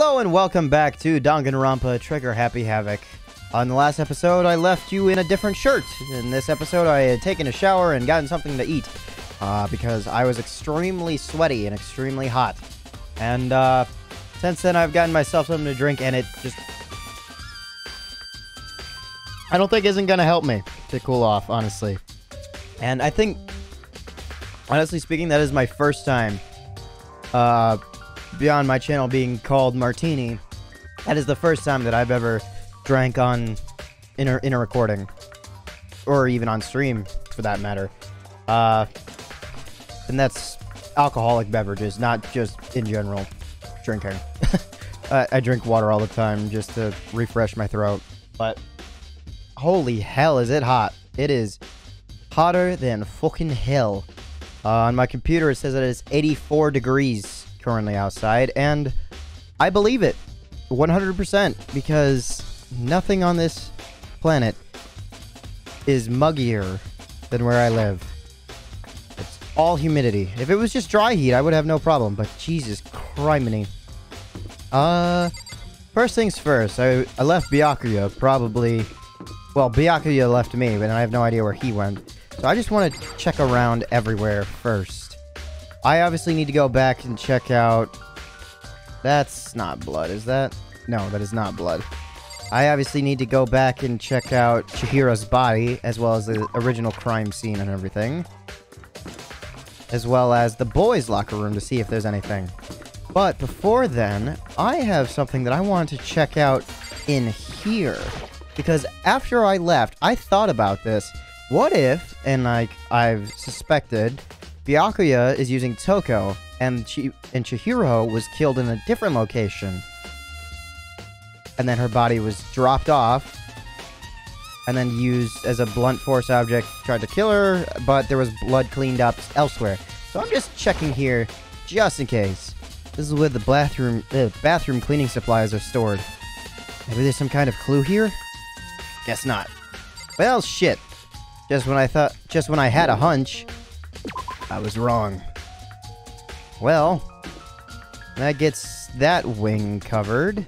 Hello and welcome back to Danganronpa Trigger Happy Havoc. On the last episode, I left you in a different shirt. In this episode, I had taken a shower and gotten something to eat. Because I was extremely sweaty and extremely hot. And, since then, I've gotten myself something to drink, and it just... I don't think isn't gonna help me to cool off, honestly. And I think, honestly speaking, that is my first time, beyond my channel being called Martini, that is the first time that I've ever drank in a recording. Or even on stream, for that matter. And that's alcoholic beverages, not just in general drinking. I drink water all the time just to refresh my throat. But holy hell, is it hot. It is hotter than fucking hell. On my computer, it says that it's 84 degrees currently outside, and I believe it 100% because nothing on this planet is muggier than where I live. It's all humidity. If it was just dry heat, I would have no problem, but Jesus criminy. First things first, I left Byakuya probably... Well, Byakuya left me, but I have no idea where he went. So I just want to check around everywhere first. I obviously need to go back and check out... That's not blood, is that? No, that is not blood. I obviously need to go back and check out Chihiro's body, as well as the original crime scene and everything. As well as the boys' locker room to see if there's anything. But before then, I have something that I want to check out in here. Because after I left, I thought about this. What if, and I've suspected, Byakuya is using Toko, and Chihiro was killed in a different location. And then her body was dropped off, and then used as a blunt force object, tried to kill her, but there was blood cleaned up elsewhere. So I'm just checking here, just in case. This is where the bathroom cleaning supplies are stored. Maybe there's some kind of clue here? Guess not. Well, shit. Just when I had a hunch, I was wrong. Well, that gets that wing covered.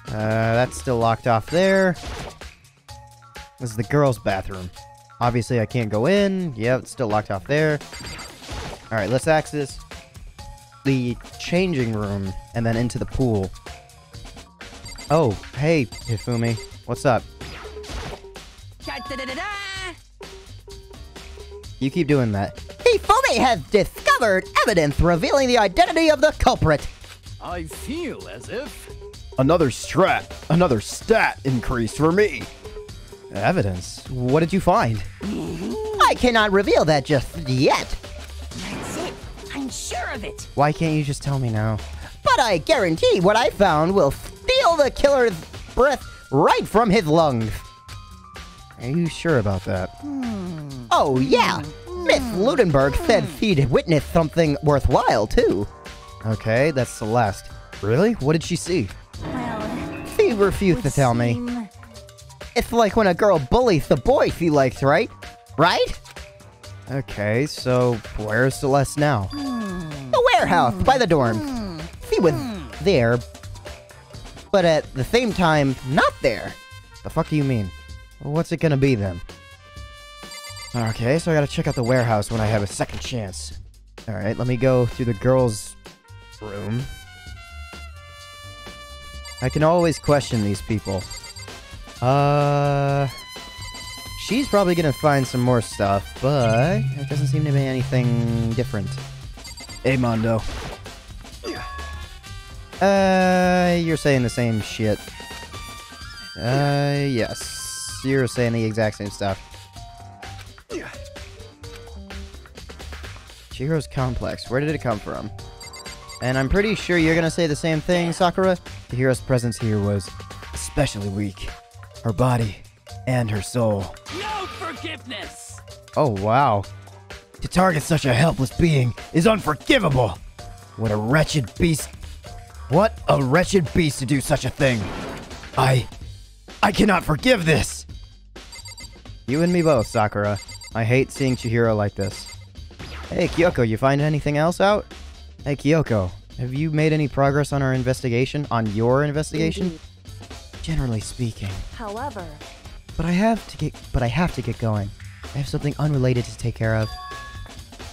That's still locked off there. This is the girls' bathroom. Obviously, I can't go in. Yep, it's still locked off there. Alright, let's access the changing room and then into the pool. Oh, hey, Hifumi. What's up? You keep doing that. Hifumi has discovered evidence revealing the identity of the culprit. I feel as if... Another stat increase for me. Evidence? What did you find? I cannot reveal that just yet. That's it. I'm sure of it. Why can't you just tell me now? But I guarantee what I found will steal the killer's breath right from his lungs. Are you sure about that? Oh, yeah. Miss Ludenberg said she'd witnessed something worthwhile, too. Okay, that's Celeste. Really? What did she see? Well, She refused to tell me. It's like when a girl bullies the boy she likes, right? Right? Okay, so where's Celeste now? The warehouse by the dorm. She was there, but at the same time, not there. The fuck do you mean? What's it gonna be then? Okay, so I gotta check out the warehouse when I have a second chance. Alright, let me go through the girls' room. I can always question these people. She's probably gonna find some more stuff, but it doesn't seem to be anything different. Hey, Mondo. You're saying the same shit. Yes. You're saying the exact same stuff. Chihiro's complex. Where did it come from? And I'm pretty sure you're gonna say the same thing, Sakura. Chihiro's presence here was especially weak. Her body and her soul. No forgiveness! Oh, wow. To target such a helpless being is unforgivable! What a wretched beast... What a wretched beast to do such a thing! I cannot forgive this! You and me both, Sakura. I hate seeing Chihiro like this. Hey, Kyoko, you find anything else out? Hey, Kyoko, Have you made any progress on our investigation? On your investigation? Generally speaking. However, But I have to get going. I have something unrelated to take care of.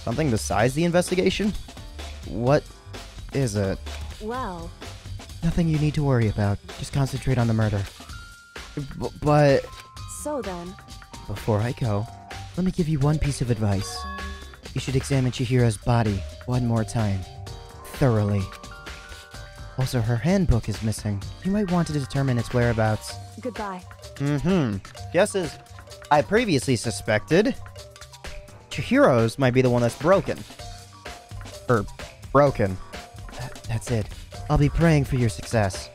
Something besides the investigation? What is it? well, Nothing you need to worry about. Just concentrate on the murder. But so then, before I go, let me give you one piece of advice. You should examine Chihiro's body one more time. Thoroughly. Also, her handbook is missing. You might want to determine its whereabouts. goodbye. Just as I previously suspected, Chihiro's might be the one that's broken. Broken. That's it. I'll be praying for your success.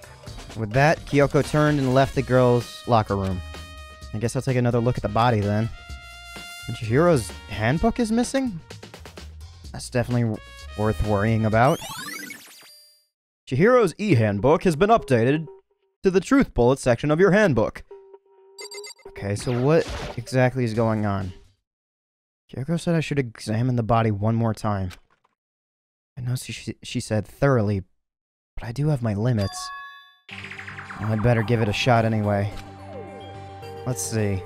With that, Kyoko turned and left the girls' locker room. I guess I'll take another look at the body then. And Chihiro's handbook is missing? That's definitely worth worrying about. Chihiro's e-handbook has been updated to the truth bullet section of your handbook. Okay, so what exactly is going on? Kyoko said I should examine the body one more time. I know she said thoroughly, but I do have my limits. Well, I'd better give it a shot anyway. Let's see.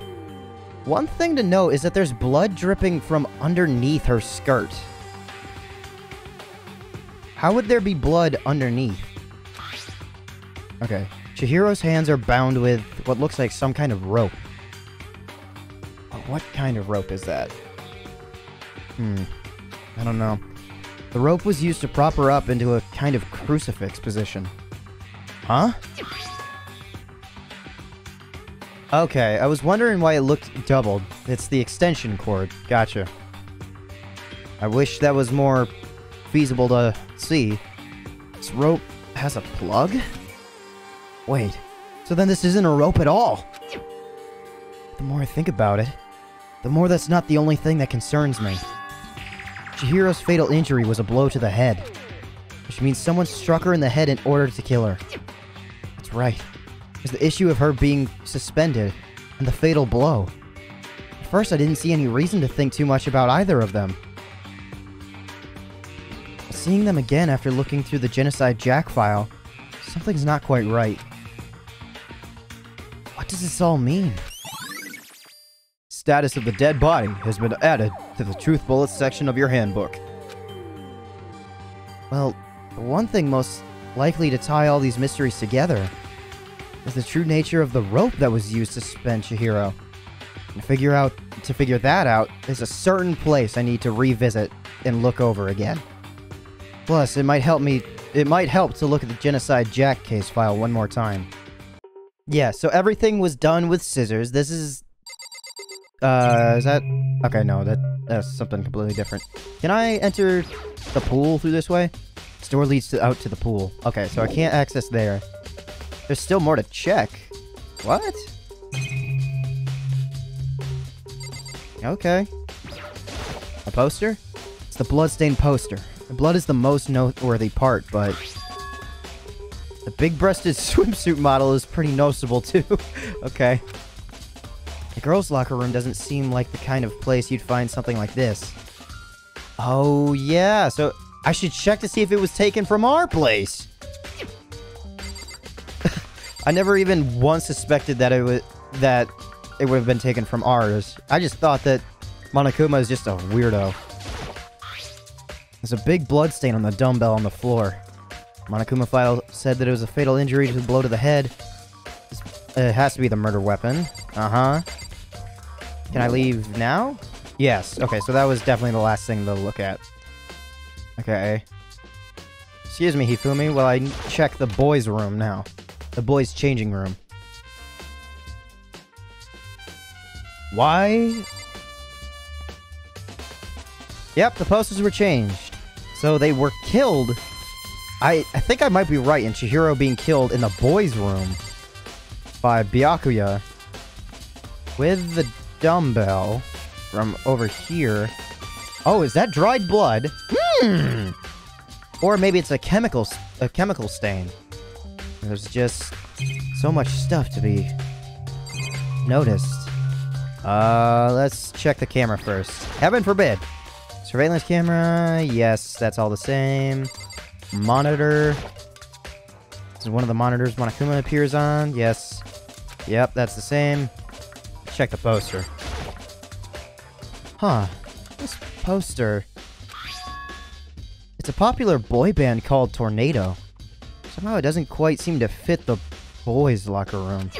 One thing to note is that there's blood dripping from underneath her skirt. How would there be blood underneath? Okay. Chihiro's hands are bound with what looks like some kind of rope. Oh, what kind of rope is that? I don't know. The rope was used to prop her up into a kind of crucifix position. Huh? Okay, I was wondering why it looked doubled. It's the extension cord. Gotcha. I wish that was more feasible to see. This rope has a plug? Wait, so then this isn't a rope at all! The more I think about it, the more that's not the only thing that concerns me. Chihiro's fatal injury was a blow to the head, which means someone struck her in the head in order to kill her. That's right. There's the issue of her being suspended, and the fatal blow. At first I didn't see any reason to think too much about either of them. But seeing them again after looking through the Genocide Jack file, something's not quite right. What does this all mean? Status of the dead body has been added to the truth bullets section of your handbook. Well, the one thing most likely to tie all these mysteries together is the true nature of the rope that was used to suspend Chihiro. To figure that out, there's a certain place I need to revisit and look over again. Plus, it might help to look at the Genocide Jack case file one more time. Yeah, so everything was done with scissors. This is that... Okay, no, that's something completely different. Can I enter the pool through this way? This door leads out to the pool. Okay, so I can't access there. There's still more to check. What? Okay. A poster? It's the Bloodstained Poster. The blood is the most noteworthy part, but... the big-breasted swimsuit model is pretty noticeable, too. Okay. The girls' locker room doesn't seem like the kind of place you'd find something like this. Oh, yeah, so I should check to see if it was taken from our place. I never even once suspected that it would have been taken from ours. I just thought that Monokuma is just a weirdo. There's a big blood stain on the dumbbell on the floor. Monokuma file said that it was a fatal injury to a blow to the head. It has to be the murder weapon. Uh-huh. Can I leave now? Yes. Okay, so that was definitely the last thing to look at. Okay. Excuse me, Hifumi, while I check the boys' room now. The boys' changing room. Why? Yep, the posters were changed. So they were killed. I think I might be right in Chihiro being killed in the boys' room by Byakuya with the dumbbell from over here. Oh, is that dried blood? Or maybe it's a chemical stain. There's just so much stuff to be noticed. Let's check the camera first. Heaven forbid. Surveillance camera, yes, that's all the same. Monitor. This is one of the monitors Monokuma appears on. Yes. Yep, that's the same. Check the poster. Huh. This poster... It's a popular boy band called Tornado. Somehow it doesn't quite seem to fit the boys' locker room.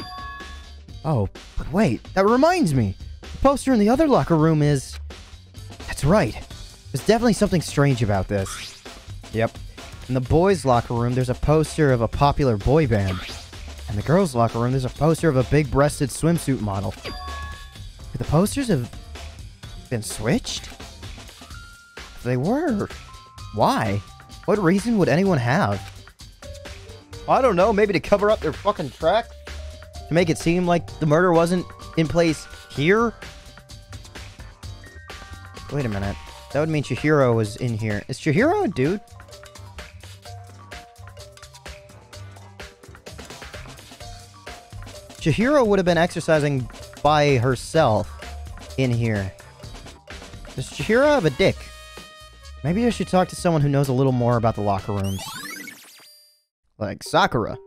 Oh, but wait, that reminds me! The poster in the other locker room is... That's right. There's definitely something strange about this. Yep. In the boys' locker room, there's a poster of a popular boy band. In the girls' locker room, there's a poster of a big-breasted swimsuit model. Could the posters have been switched? If they were... Why? What reason would anyone have? I don't know, maybe to cover up their fucking tracks? To make it seem like the murder wasn't in place here? Wait a minute. That would mean Chihiro was in here. Is Chihiro a dude? Chihiro would have been exercising by herself in here. Does Chihiro have a dick? Maybe I should talk to someone who knows a little more about the locker rooms. Like Sakura.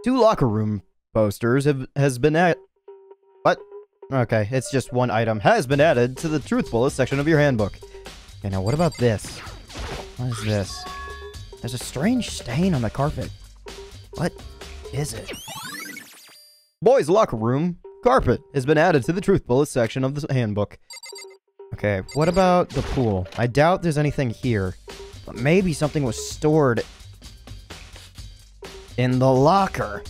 2 locker room posters has been added. What? Okay, it's just one item. Has been added to the truth bullet section of your handbook. Okay, now what about this? What is this? There's a strange stain on the carpet. What is it? Boys' locker room carpet has been added to the truth bullet section of the handbook. Okay, what about the pool? I doubt there's anything here. But maybe something was stored in the locker.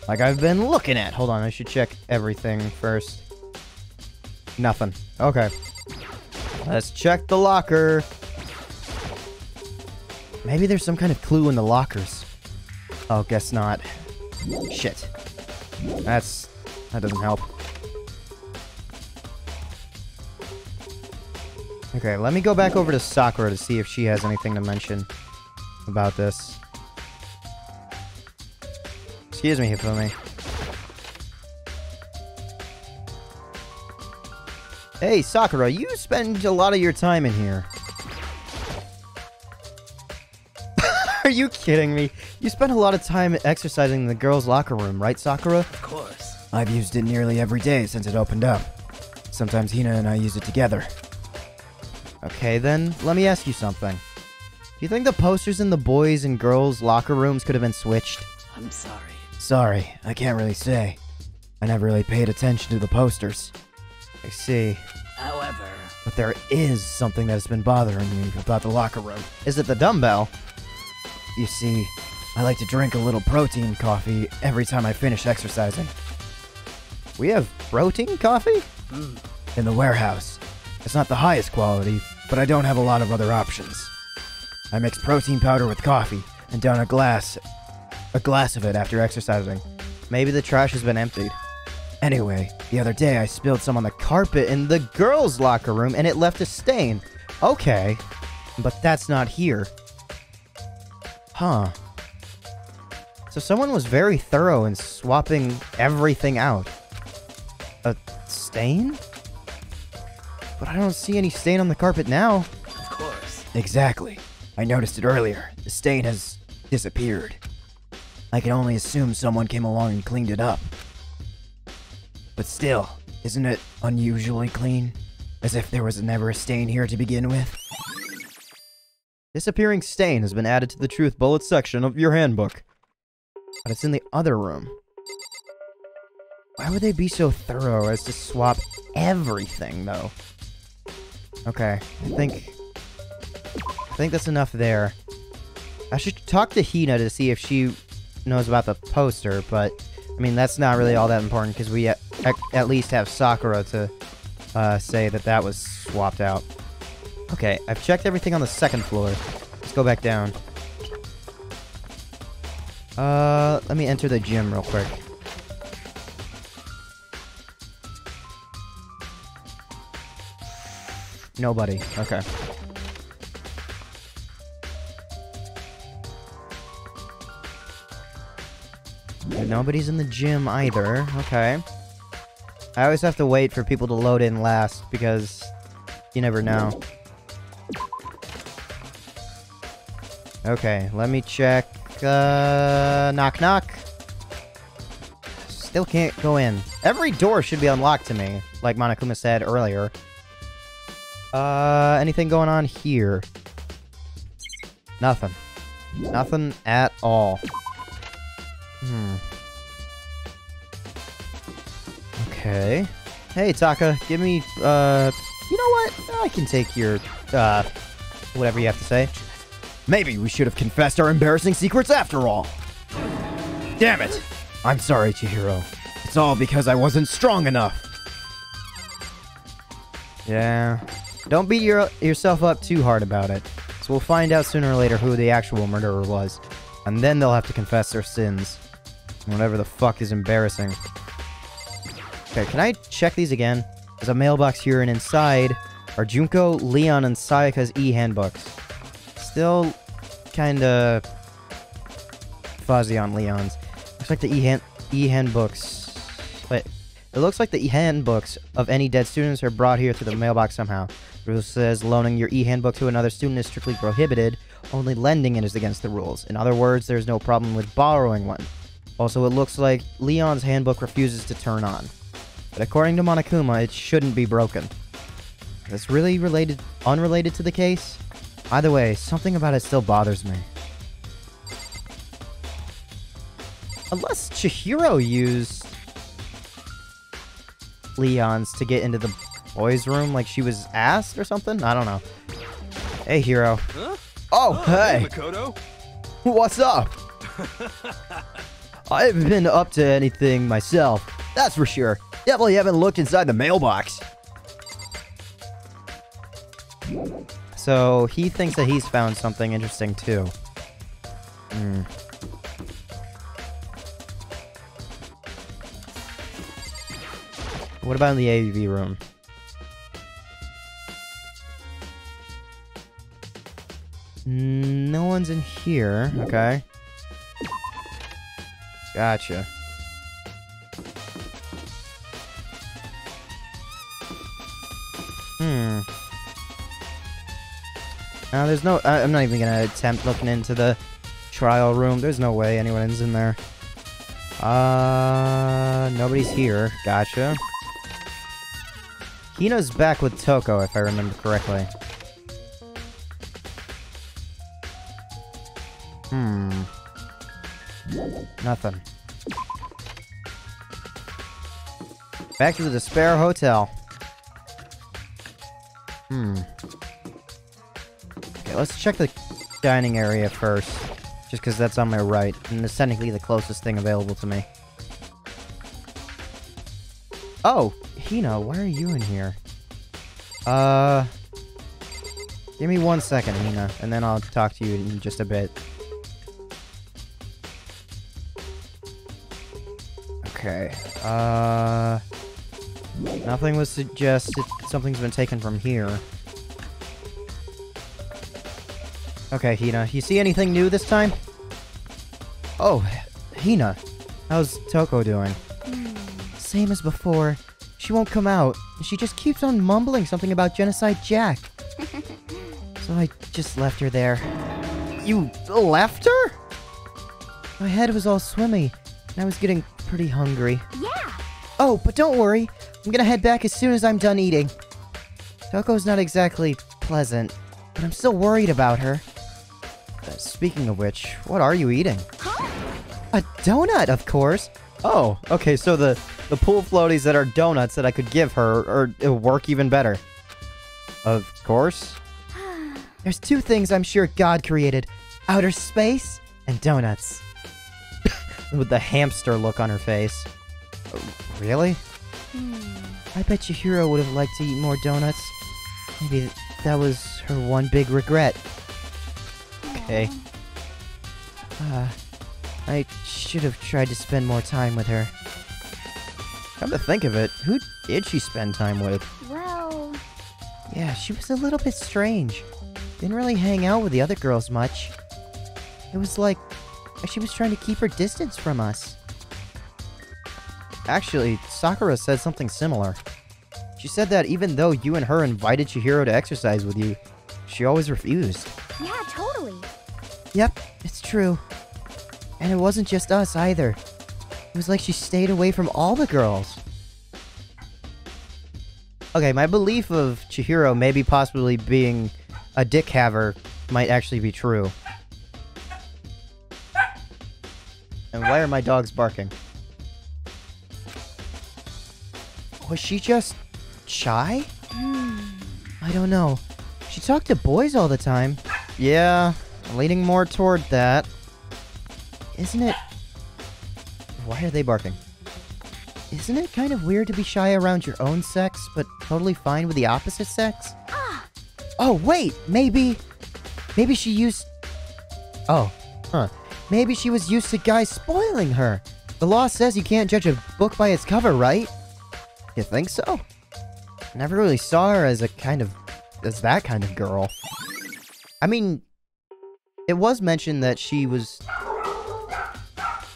Like I've been looking at. Hold on, I should check everything first. Nothing. Okay. Let's check the locker. Maybe there's some kind of clue in the lockers. Oh, guess not. Shit. That doesn't help. Okay, let me go back over to Sakura to see if she has anything to mention about this. Excuse me, Hifumi. Hey, Sakura, you spend a lot of your time in here. Are you kidding me? You spend a lot of time exercising in the girls' locker room, right, Sakura? Of course. I've used it nearly every day since it opened up. Sometimes Hina and I use it together. Okay, then, let me ask you something. Do you think the posters in the boys' and girls' locker rooms could have been switched? I'm sorry. Sorry, I can't really say. I never really paid attention to the posters. I see. However, But there is something that's been bothering me about the locker room. Is it the dumbbell? You see, I like to drink a little protein coffee every time I finish exercising. We have protein coffee? In the warehouse. It's not the highest quality, but I don't have a lot of other options. I mix protein powder with coffee and down a glass of it after exercising. Maybe the trash has been emptied. Anyway, the other day I spilled some on the Carpet in the girls' locker room and it left a stain. Okay, but that's not here. Huh. So someone was very thorough in swapping everything out. A stain? But I don't see any stain on the carpet now. of course. Exactly. I noticed it earlier. The stain has disappeared. I can only assume someone came along and cleaned it up. But still, isn't it unusually clean? As if there was never a stain here to begin with? Disappearing stain has been added to the truth bullet section of your handbook. But it's in the other room. Why would they be so thorough as to swap everything, though? Okay, I think that's enough there. I should talk to Hina to see if she knows about the poster, but I mean, that's not really all that important because we at least have Sakura to say that was swapped out. Okay, I've checked everything on the second floor. Let's go back down. Let me enter the gym real quick. Nobody. Okay. And nobody's in the gym either. Okay. I always have to wait for people to load in last because you never know. Okay, let me check. Knock, knock. Still can't go in. Every door should be unlocked to me, like Monokuma said earlier. Anything going on here? Nothing. Nothing at all. Okay. Hey, Taka, give me, you know what? I can take your, whatever you have to say. Maybe we should have confessed our embarrassing secrets after all. Damn it! I'm sorry, Chihiro. It's all because I wasn't strong enough. Yeah. Don't beat yourself up too hard about it. So we'll find out sooner or later who the actual murderer was. And then they'll have to confess their sins. Whatever the fuck is embarrassing. Okay, can I check these again? There's a mailbox here, and inside are Junko, Leon, and Sayaka's e-handbooks. Still kinda fuzzy on Leon's. Looks like the e-handbooks. Wait. It looks like the e-handbooks of any dead students are brought here through the mailbox somehow. The rule says loaning your e-handbook to another student is strictly prohibited. Only lending it is against the rules. In other words, there's no problem with borrowing one. Also, it looks like Leon's handbook refuses to turn on. But according to Monokuma, it shouldn't be broken. Is this really unrelated to the case? Either way, something about it still bothers me. Unless Chihiro used Leon's to get into the boys' room like she was asked or something? I don't know. Hey, Hiro. Huh? Oh, hey! Makoto? What's up? I haven't been up to anything myself, that's for sure. Definitely haven't looked inside the mailbox. So, he thinks that he's found something interesting, too. What about in the AV room? No one's in here. Okay. Gotcha. There's no... I'm not even gonna attempt looking into the trial room. There's no way anyone's in there. Nobody's here. Gotcha. Hina's back with Toko, if I remember correctly. Nothing. Back to the Despair Hotel. Okay, let's check the dining area first. Just because that's on my right, and it's technically the closest thing available to me. Oh, Hina, why are you in here? Give me 1 second, Hina, and then I'll talk to you in just a bit. Okay, nothing would suggest something's been taken from here. Okay, Hina, you see anything new this time? Oh, Hina, how's Toko doing? Same as before. She won't come out. She just keeps on mumbling something about Genocide Jack. So I just left her there. You left her? My head was all swimmy, and I was getting pretty hungry. Yeah. Oh, but don't worry. I'm gonna head back as soon as I'm done eating. Toko's not exactly pleasant, but I'm still worried about her. Speaking of which, what are you eating? Huh? A donut, of course. Oh, okay, so the pool floaties that are donuts that I could give her, it'll work even better. Of course. There's two things I'm sure God created. Outer space and donuts. With the hamster look on her face. Really? I bet Chihiro would have liked to eat more donuts. Maybe that was her one big regret. Okay. I should have tried to spend more time with her. Come to think of it, who did she spend time with? Well... Yeah, she was a little bit strange. Didn't really hang out with the other girls much. It was like she was trying to keep her distance from us. Actually, Sakura said something similar. She said that even though you and her invited Chihiro to exercise with you, she always refused. Yeah, totally. Yep, it's true. And it wasn't just us either. It was like she stayed away from all the girls. Okay, my belief of Chihiro maybe possibly being a dick haver might actually be true. And why are my dogs barking? Was she just shy? I don't know. She talked to boys all the time. Yeah, leaning more toward that. Isn't it... Why are they barking? Isn't it kind of weird to be shy around your own sex, but totally fine with the opposite sex? Oh, wait! Maybe she used... Oh, huh. Maybe she was used to guys spoiling her. The law says you can't judge a book by its cover, right? You think so? I never really saw her as that kind of girl. I mean, it was mentioned that she was...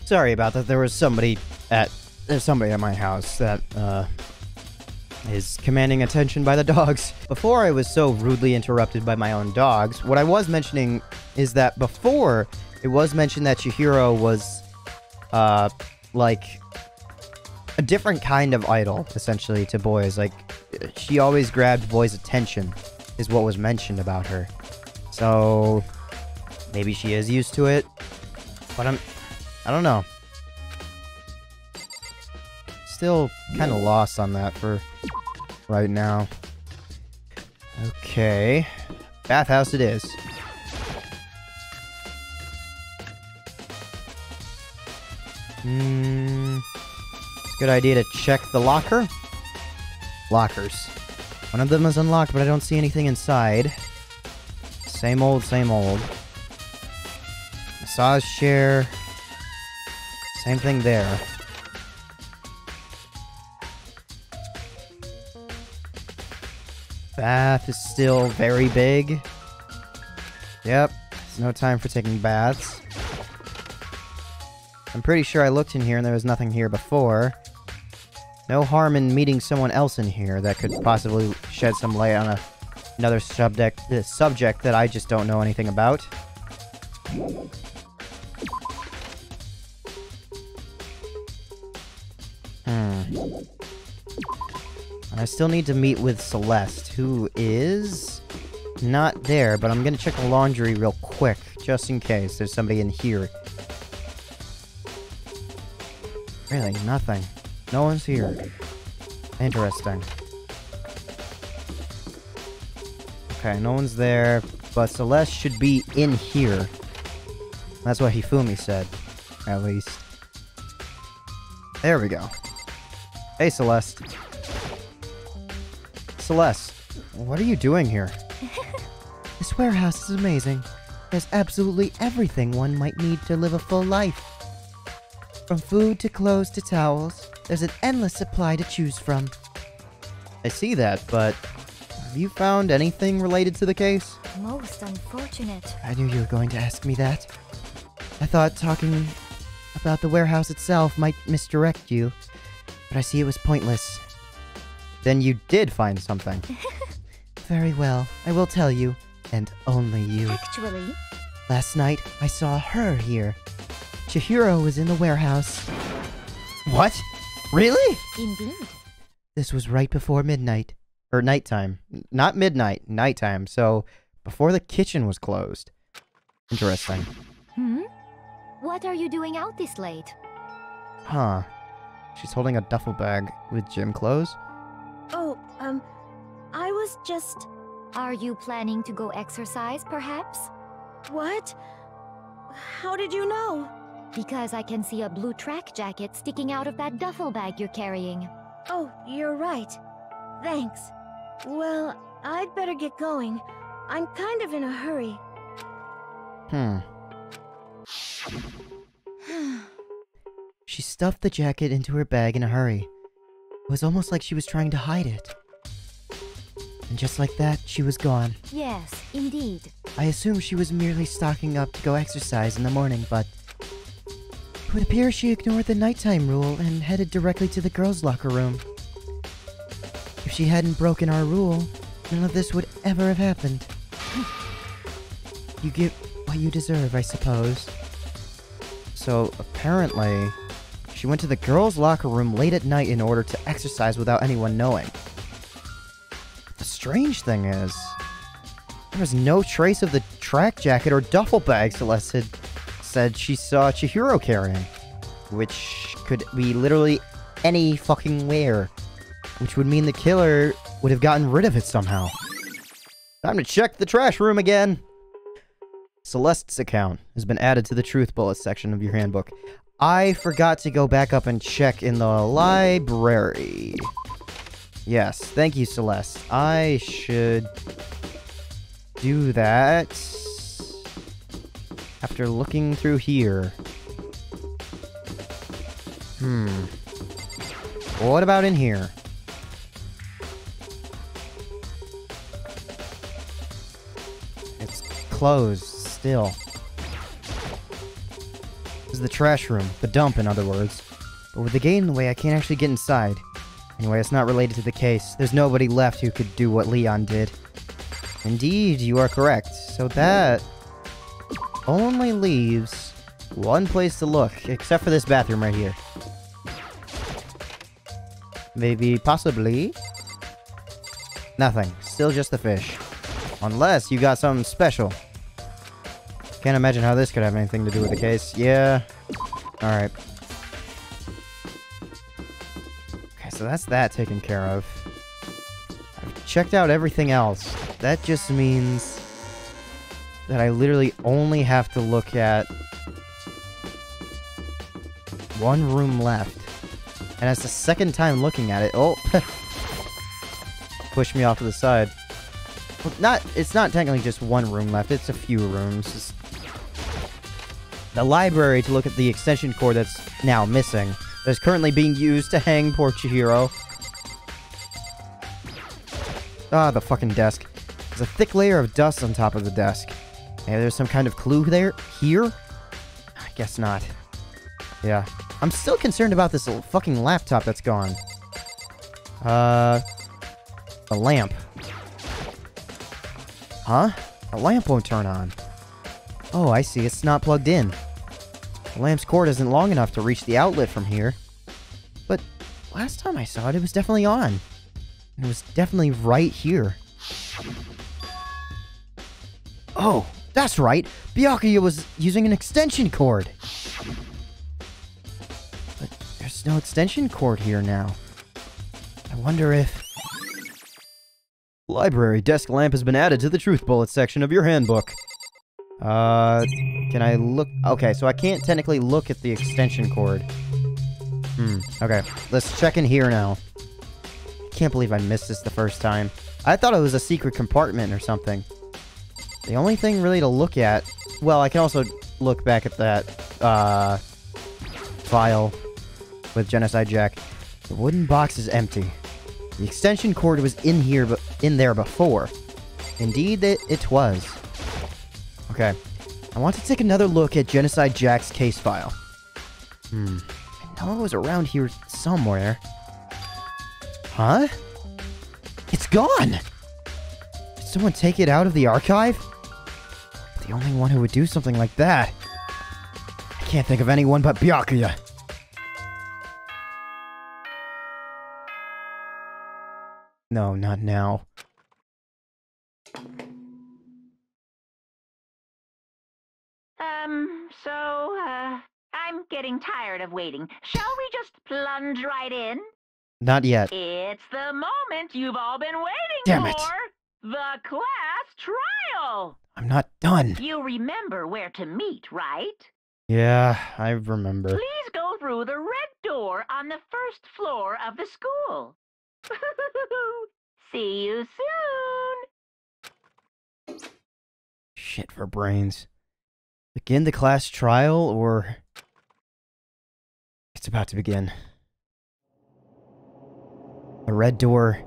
Sorry about that, there was somebody at my house that, is commanding attention by the dogs. Before I was so rudely interrupted by my own dogs, what I was mentioning is that before, it was mentioned that Chihiro was, like, a different kind of idol, essentially, to boys. Like, she always grabbed boys' attention, is what was mentioned about her. So, maybe she is used to it, but I don't know. Still kind of lost on that for right now. Okay. Bathhouse it is. It's a good idea to check the locker. Lockers. One of them is unlocked, but I don't see anything inside. Same old, same old. Massage chair. Same thing there. Bath is still very big. Yep, there's no time for taking baths. I'm pretty sure I looked in here and there was nothing here before. No harm in meeting someone else in here that could possibly shed some light on another subject that I just don't know anything about. I still need to meet with Celeste, who is not there, but I'm gonna check the laundry real quick, just in case there's somebody in here. Really, nothing. No one's here. Interesting. Okay, no one's there, but Celeste should be in here. That's what Hifumi said, at least. There we go. Hey, Celeste. Celeste, what are you doing here? This warehouse is amazing. There's absolutely everything one might need to live a full life. From food to clothes to towels, there's an endless supply to choose from. I see that, but have you found anything related to the case? Most unfortunate. I knew you were going to ask me that. I thought talking about the warehouse itself might misdirect you, but I see it was pointless. Then you did find something. Very well, I will tell you, and only you. Actually, last night, I saw her here. Chihiro was in the warehouse. What? Really? indeed. This was right before midnight. Or nighttime. Not midnight, nighttime, so before the kitchen was closed. Interesting. What are you doing out this late? Huh. She's holding a duffel bag with gym clothes? Oh, I was just... Are you planning to go exercise, perhaps? What? How did you know? Because I can see a blue track jacket sticking out of that duffel bag you're carrying. Oh, you're right. Thanks. Well, I'd better get going. I'm kind of in a hurry. She stuffed the jacket into her bag in a hurry. It was almost like she was trying to hide it. And just like that, she was gone. Yes, indeed. I assumed she was merely stocking up to go exercise in the morning, but... it would appear she ignored the nighttime rule and headed directly to the girls' locker room. If she hadn't broken our rule, none of this would ever have happened. You get what you deserve, I suppose. So, apparently, she went to the girls' locker room late at night in order to exercise without anyone knowing. The strange thing is, there was no trace of the track jacket or duffel bag Celeste had said she saw Chihiro carrying. Which could be literally any fucking where. Which would mean the killer would have gotten rid of it somehow. Time to check the trash room again! Celeste's account has been added to the truth bullet section of your handbook. I forgot to go back up and check in the library. Yes, thank you, Celeste. I should do that after looking through here. What about in here? It's closed still. This is the trash room. The dump, in other words. But with the gate in the way, I can't actually get inside. Anyway, it's not related to the case. There's nobody left who could do what Leon did. Indeed, you are correct. So that only leaves one place to look, except for this bathroom right here. Maybe, possibly. Nothing. Still just the fish. Unless you got something special. Can't imagine how this could have anything to do with the case. Yeah. Alright. Okay, so that's that taken care of. I've checked out everything else. That just means that I literally only have to look at one room left. And it's the second time looking at it. Oh! Push me off to the side. Well, it's not technically just one room left, it's a few rooms. The library to look at the extension cord that's now missing. That is currently being used to hang poor Chihiro. Ah, the fucking desk. There's a thick layer of dust on top of the desk. Maybe there's some kind of clue there? Here? I guess not. Yeah. I'm still concerned about this little fucking laptop that's gone. A lamp. Huh? A lamp won't turn on. Oh, I see. It's not plugged in. The lamp's cord isn't long enough to reach the outlet from here. But last time I saw it, it was definitely on. It was definitely right here. Oh, that's right. Byakuya was using an extension cord. But there's no extension cord here now. I wonder if... Library desk lamp has been added to the truth bullet section of your handbook. Can I look? Okay, so I can't technically look at the extension cord. Okay. Let's check in here now. Can't believe I missed this the first time. I thought it was a secret compartment or something. The only thing really to look at... Well, I can also look back at that, file with Genocide Jack. The wooden box is empty. The extension cord was in there before. Indeed, it was. Okay. I want to take another look at Genocide Jack's case file. I know it was around here somewhere. Huh? It's gone! Did someone take it out of the archive? The only one who would do something like that. I can't think of anyone but Byakuya. No, not now. I'm getting tired of waiting. Shall we just plunge right in? Not yet. It's the moment you've all been waiting Damn for! it. The class trial! I'm not done. You remember where to meet, right? Yeah, I remember. Please go through the red door on the first floor of the school. See you soon! Shit for brains. Begin the class trial, or... It's about to begin. The red door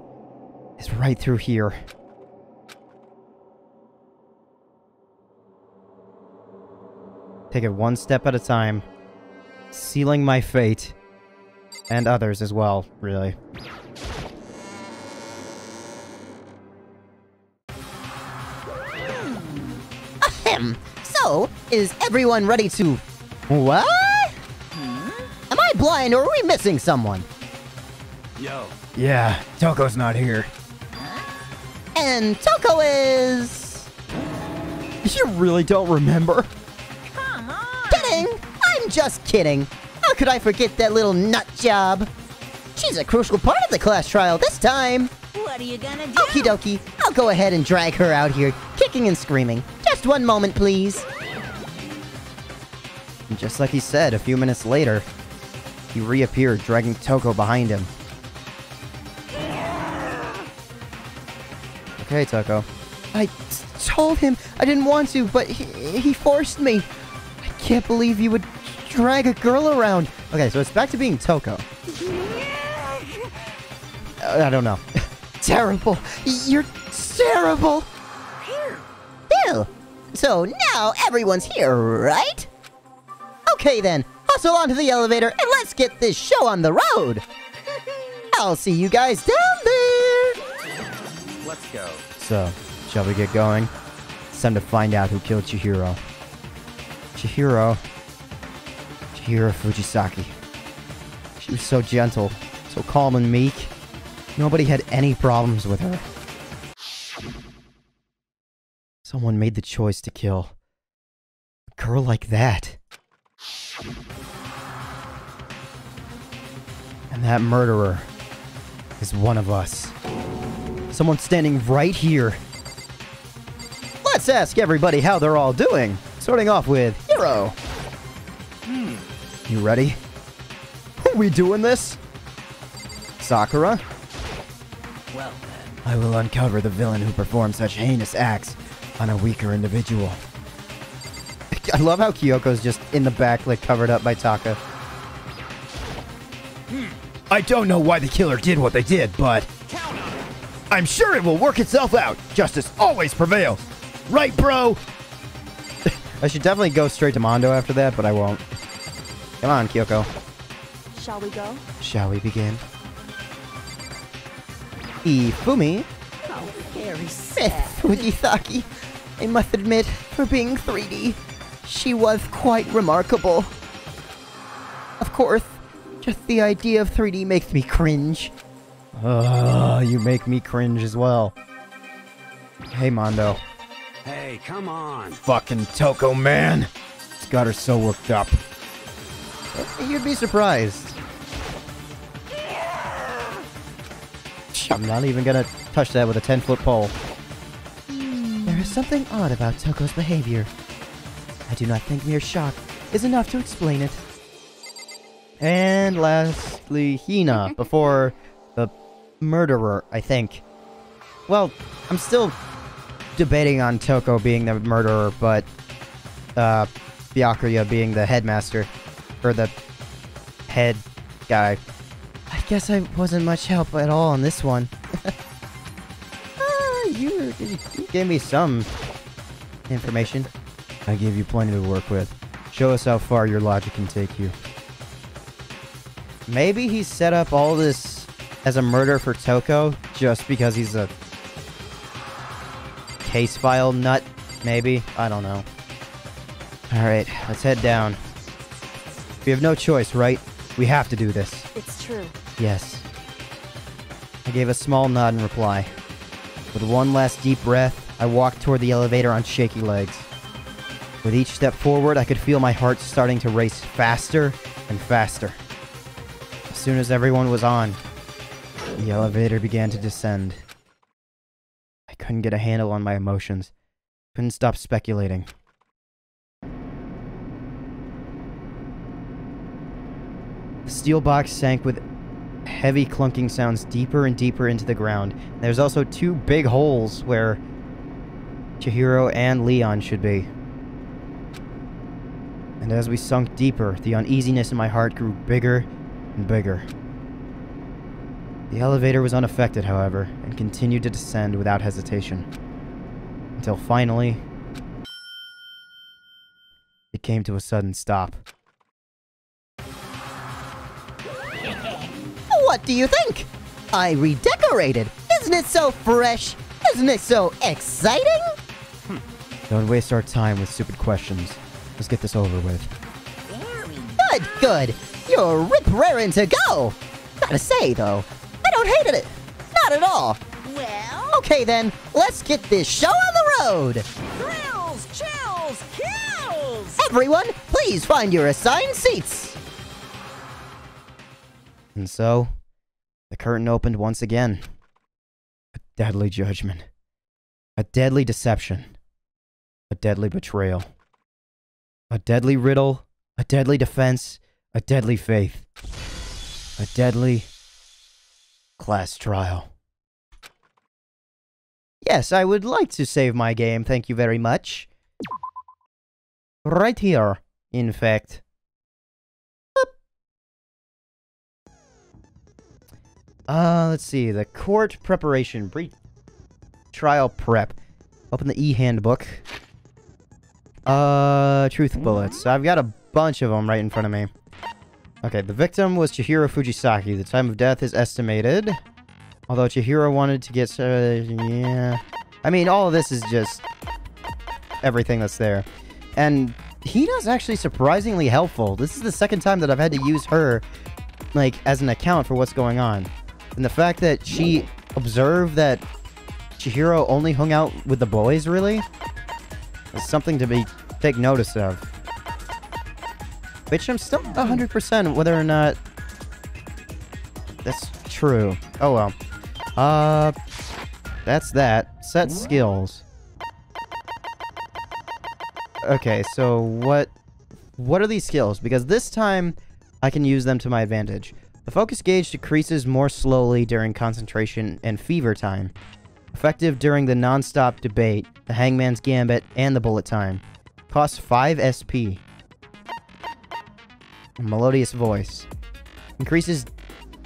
is right through here. Take it one step at a time, sealing my fate, and others as well, really. Ahem. So, So, is everyone ready to... What? Am I blind or are we missing someone? Yo. Yeah, Toko's not here. And Toko is... You really don't remember? Come on. Kidding! I'm just kidding. How could I forget that little nut job? She's a crucial part of the class trial this time. What are you gonna do? Okie dokie. I'll go ahead and drag her out here, kicking and screaming. Just one moment, please. And just like he said, a few minutes later, he reappeared, dragging Toko behind him. Okay, Toko. I told him I didn't want to, but he forced me. I can't believe you would drag a girl around. Okay, so it's back to being Toko. I don't know. Terrible. You're terrible. Bill. So now everyone's here, right? Okay then, hustle onto the elevator and let's get this show on the road. I'll see you guys down there. Let's go. So, shall we get going? It's time to find out who killed Chihiro. Chihiro Fujisaki. She was so gentle, so calm and meek. Nobody had any problems with her. Someone made the choice to kill a girl like that. And that murderer is one of us. Someone standing right here. Let's ask everybody how they're all doing. Starting off with Hiro. You ready? Are we doing this? Sakura? Well then. I will uncover the villain who performed such heinous acts on a weaker individual. I love how Kyoko's just in the back, like, covered up by Taka. I don't know why the killer did what they did, but I'm sure it will work itself out. Justice always prevails. Right, bro? I should definitely go straight to Mondo after that, but I won't. Come on, Kyoko. Shall we go? Shall we begin? Ifumi. Oh, very Myth sad. Fujisaki. I must admit, for being 3D, she was quite remarkable. Of course, just the idea of 3D makes me cringe. You make me cringe as well. Hey, Mondo. Hey, come on. Fucking Toko, man. It's got her so worked up. You'd be surprised. I'm not even gonna touch that with a 10-foot pole. There is something odd about Toko's behavior. I do not think mere shock is enough to explain it. And lastly, Hina, before the murderer, I think. Well, I'm still debating on Toko being the murderer, but Byakuya being the headmaster, or the head guy. I guess I wasn't much help at all on this one. You gave me some information. I gave you plenty to work with. Show us how far your logic can take you. Maybe he set up all this as a murder for Toko just because he's a case file nut, maybe? I don't know. Alright, let's head down. We have no choice, right? We have to do this. It's true. Yes. I gave a small nod in reply. With one last deep breath, I walked toward the elevator on shaky legs. With each step forward, I could feel my heart starting to race faster and faster. As soon as everyone was on, the elevator began to descend. I couldn't get a handle on my emotions. Couldn't stop speculating. The steel box sank with heavy clunking sounds deeper and deeper into the ground. There's also two big holes where Chihiro and Leon should be. And as we sunk deeper, the uneasiness in my heart grew bigger and bigger. The elevator was unaffected, however, and continued to descend without hesitation. Until finally, it came to a sudden stop. What do you think? I redecorated! Isn't it so fresh? Isn't it so exciting? Don't waste our time with stupid questions. Let's get this over with. Good. You're rip-raring to go. Gotta say, though, I don't hate it. Not at all. Well? Okay, then, let's get this show on the road. Thrills, chills, kills! Everyone, please find your assigned seats. And so, the curtain opened once again. A deadly judgment. A deadly deception. A deadly betrayal. A deadly riddle. A deadly defense. A deadly faith. A deadly class trial. Yes, I would like to save my game, thank you very much. Right here, in fact. Let's see. The court preparation. Brief trial prep. Open the e-handbook. Truth bullets. I've got a bunch of them right in front of me. Okay, the victim was Chihiro Fujisaki. The time of death is estimated. Although Chihiro wanted to get... yeah. I mean, all of this is just everything that's there. And Hina's actually surprisingly helpful. This is the second time that I've had to use her, like, as an account for what's going on. And the fact that she observed that Chihiro only hung out with the boys, really, is something to take notice of. Which I'm still 100% whether or not that's true. Oh well. That's that. Set skills. Okay, so what are these skills? Because this time I can use them to my advantage. The focus gauge decreases more slowly during concentration and fever time. Effective during the non-stop debate, the hangman's gambit, and the bullet time. Costs 5 SP. Melodious voice. Increases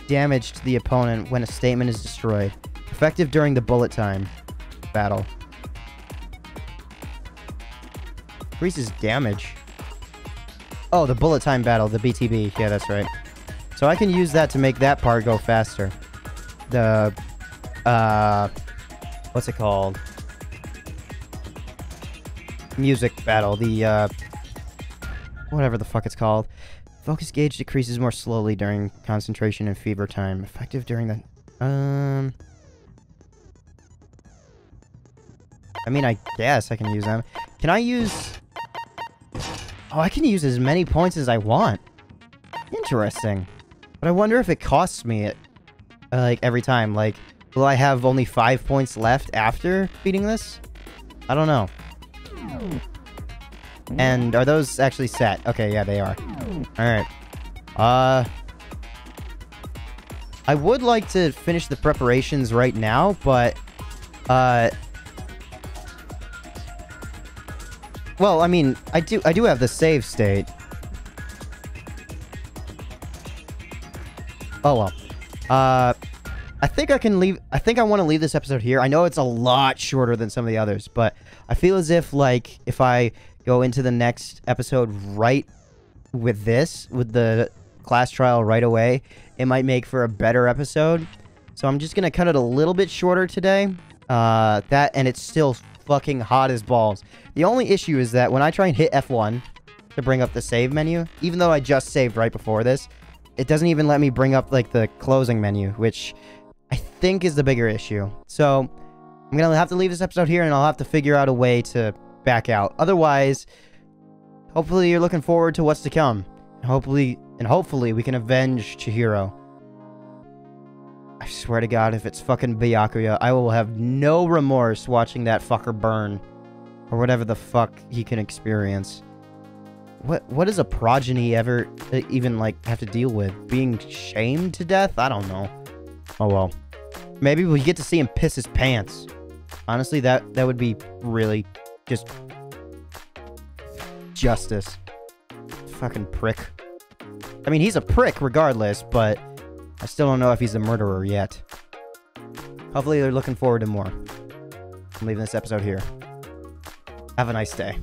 damage to the opponent when a statement is destroyed. Effective during the bullet time battle. Increases damage. Oh, the bullet time battle, the BTB. Yeah, that's right. So I can use that to make that part go faster. The, what's it called? Music battle. The, whatever the fuck it's called. Focus gauge decreases more slowly during concentration and fever time. Effective during the... I mean, I guess I can use them. Can I use... Oh, I can use as many points as I want. Interesting. But I wonder if it costs me it, like, every time. Like, will I have only 5 points left after beating this? I don't know. And are those actually set? Okay, yeah, they are. Alright. I would like to finish the preparations right now, but, well, I mean, I do have the save state. Oh, well. I think I can leave... I think I want to leave this episode here. I know it's a lot shorter than some of the others, but I feel as if, like, if I go into the next episode right with this, with the class trial right away, it might make for a better episode. So I'm just going to cut it a little bit shorter today. And it's still fucking hot as balls. The only issue is that when I try and hit F1 to bring up the save menu, even though I just saved right before this, it doesn't even let me bring up, like, the closing menu, which I think is the bigger issue. So I'm going to have to leave this episode here, and I'll have to figure out a way to back out. Otherwise, hopefully you're looking forward to what's to come. Hopefully we can avenge Chihiro. I swear to God, if it's fucking Byakuya, I will have no remorse watching that fucker burn. Or whatever the fuck he can experience. What does a progeny ever even, like, have to deal with? Being shamed to death? I don't know. Oh well. Maybe we get to see him piss his pants. Honestly, that would be really just justice. Fucking prick. I mean, he's a prick regardless, but I still don't know if he's a murderer yet. Hopefully they're looking forward to more. I'm leaving this episode here. Have a nice day.